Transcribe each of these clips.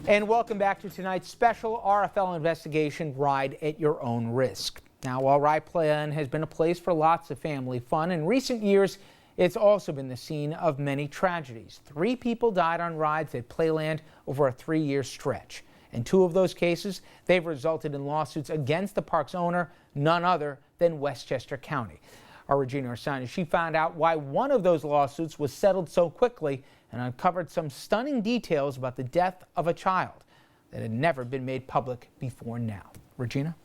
And welcome back to tonight's special RFL investigation, Ride at Your Own Risk. Now, while Rye Playland has been a place for lots of family fun, in recent years, it's also been the scene of many tragedies. 3 people died on rides at Playland over a 3-year stretch. In 2 of those cases, they've resulted in lawsuits against the park's owner, none other than Westchester County. Our Regina Orsani, she found out why one of those lawsuits was settled so quickly and uncovered some stunning details about the death of a child that had never been made public before now. Regina?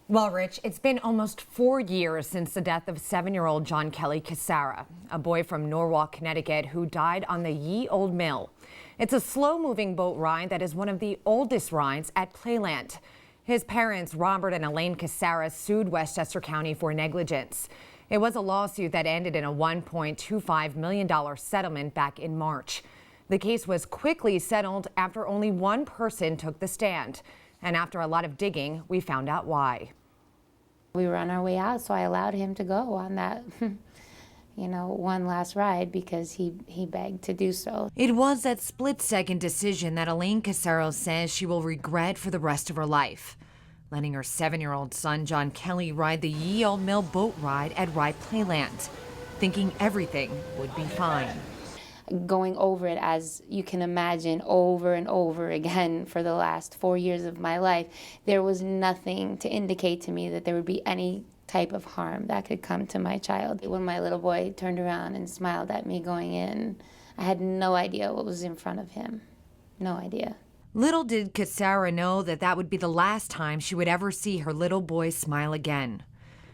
Well, Rich, it's been almost 4 years since the death of 7-year-old John Kelly CASSARA, a boy from Norwalk, Connecticut, who died on the Ye Old Mill. It's a slow-moving boat ride that is one of the oldest rides at Playland. His parents, Robert and ELAYNE CASSARA, sued Westchester County for negligence. It was a lawsuit that ended in a $1.25 million settlement back in March. The case was quickly settled after only one person took the stand. And after a lot of digging, we found out why. We were on our way out, so I allowed him to go on that, one last ride because he begged to do so. It was that split-second decision that ELAYNE CASSARA says she will regret for the rest of her life, letting her 7-year-old son, John Kelly, ride the Ye Old Mill boat ride at Rye Playland, thinking everything would be fine. Going over it, as you can imagine, over and over again for the last 4 years of my life, there was nothing to indicate to me that there would be any type of harm that could come to my child. When my little boy turned around and smiled at me going in, I had no idea what was in front of him. No idea. Little did CASSARA know that that would be the last time she would ever see her little boy smile again.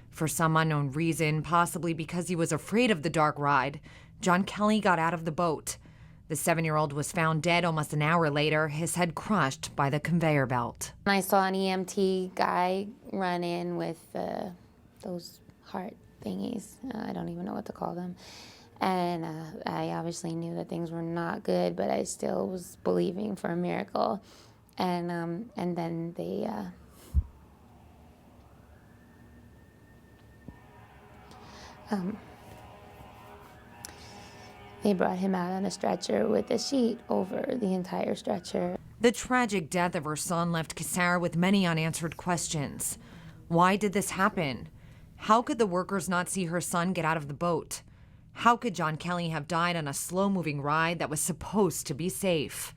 For some unknown reason, possibly because he was afraid of the dark ride, John Kelly got out of the boat. The 7-year-old was found dead almost an hour later, his head crushed by the conveyor belt. I saw an EMT guy run in with those heart thingies. I don't even know what to call them. And I obviously knew that things were not good, but I still was believing for a miracle. And then they brought him out on a stretcher with a sheet over the entire stretcher. The tragic death of her son left CASSARA with many unanswered questions. Why did this happen? How could the workers not see her son get out of the boat? How could John Kelly have died on a slow-moving ride that was supposed to be safe?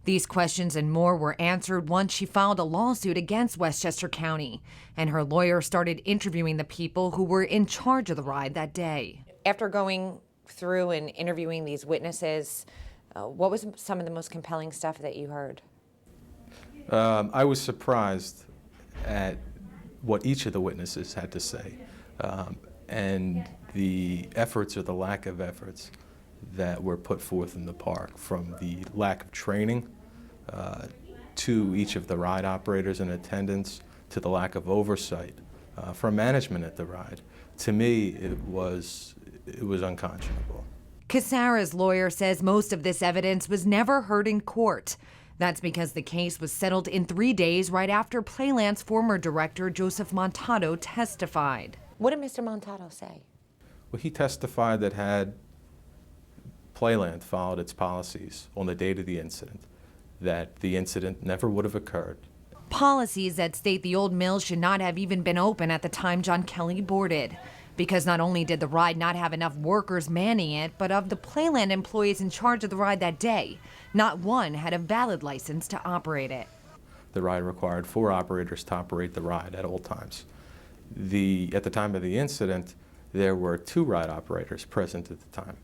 These questions and more were answered once she filed a lawsuit against Westchester County, and her lawyer started interviewing the people who were in charge of the ride that day. After going through and interviewing these witnesses, what was some of the most compelling stuff that you heard? I was surprised at what each of the witnesses had to say, and the efforts or the lack of efforts that were put forth in the park, from the lack of training to each of the ride operators and attendants, to the lack of oversight from management at the ride. To me, it was unconscionable. CASSARA's lawyer says most of this evidence was never heard in court. That's because the case was settled in 3 days right after Playland's former director, Joseph Montato, testified. What did Mr. Montato say? Well, he testified that had Playland followed its policies on the date of the incident, that the incident never would have occurred. Policies that state the old mill should not have even been open at the time John Kelly boarded. Because not only did the ride not have enough workers manning it, but of the Playland employees in charge of the ride that day, not one had a valid license to operate it. The ride required 4 operators to operate the ride at all times. At the time of the incident, there were 2 ride operators present at the time.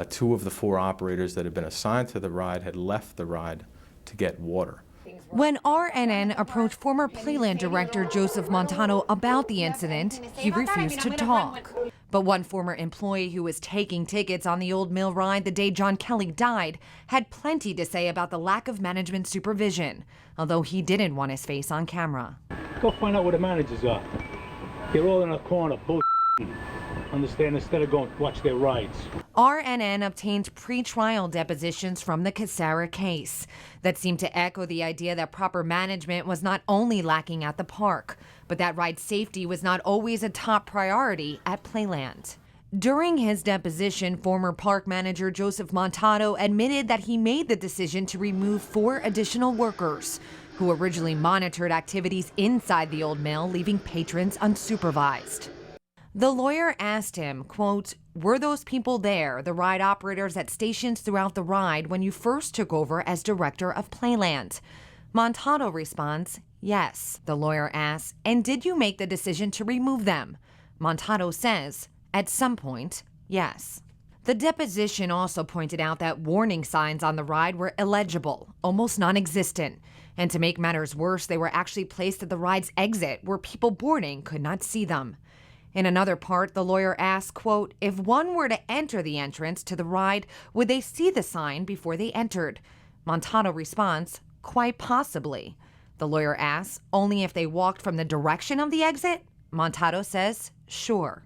2 of the 4 operators that had been assigned to the ride had left the ride to get water. When RNN approached former Playland director Joseph Montato about the incident, he refused to talk. But one former employee who was taking tickets on the old mill ride the day John Kelly died had plenty to say about the lack of management supervision, although he didn't want his face on camera. Go find out where the managers are. They're all in a corner, understand, instead of going to watch their rides. RNN obtained pre-trial depositions from the CASSARA case that seemed to echo the idea that proper management was not only lacking at the park, but that ride safety was not always a top priority at Playland. During his deposition, former park manager Joseph Montano admitted that he made the decision to remove 4 additional workers who originally monitored activities inside the old mill, leaving patrons unsupervised. The lawyer asked him, quote, "Were those people there, the ride operators at stations throughout the ride, when you first took over as director of Playland?" Montano responds, "Yes." The lawyer asks, "And did you make the decision to remove them?" Montano says, "At some point, yes." The deposition also pointed out that warning signs on the ride were illegible, almost non-existent. And to make matters worse, they were actually placed at the ride's exit where people boarding could not see them. In another part, the lawyer asked, quote, "If one were to enter the entrance to the ride, would they see the sign before they entered?" Montano responds, "Quite possibly." The lawyer asks, "Only if they walked from the direction of the exit?" Montano says, "Sure."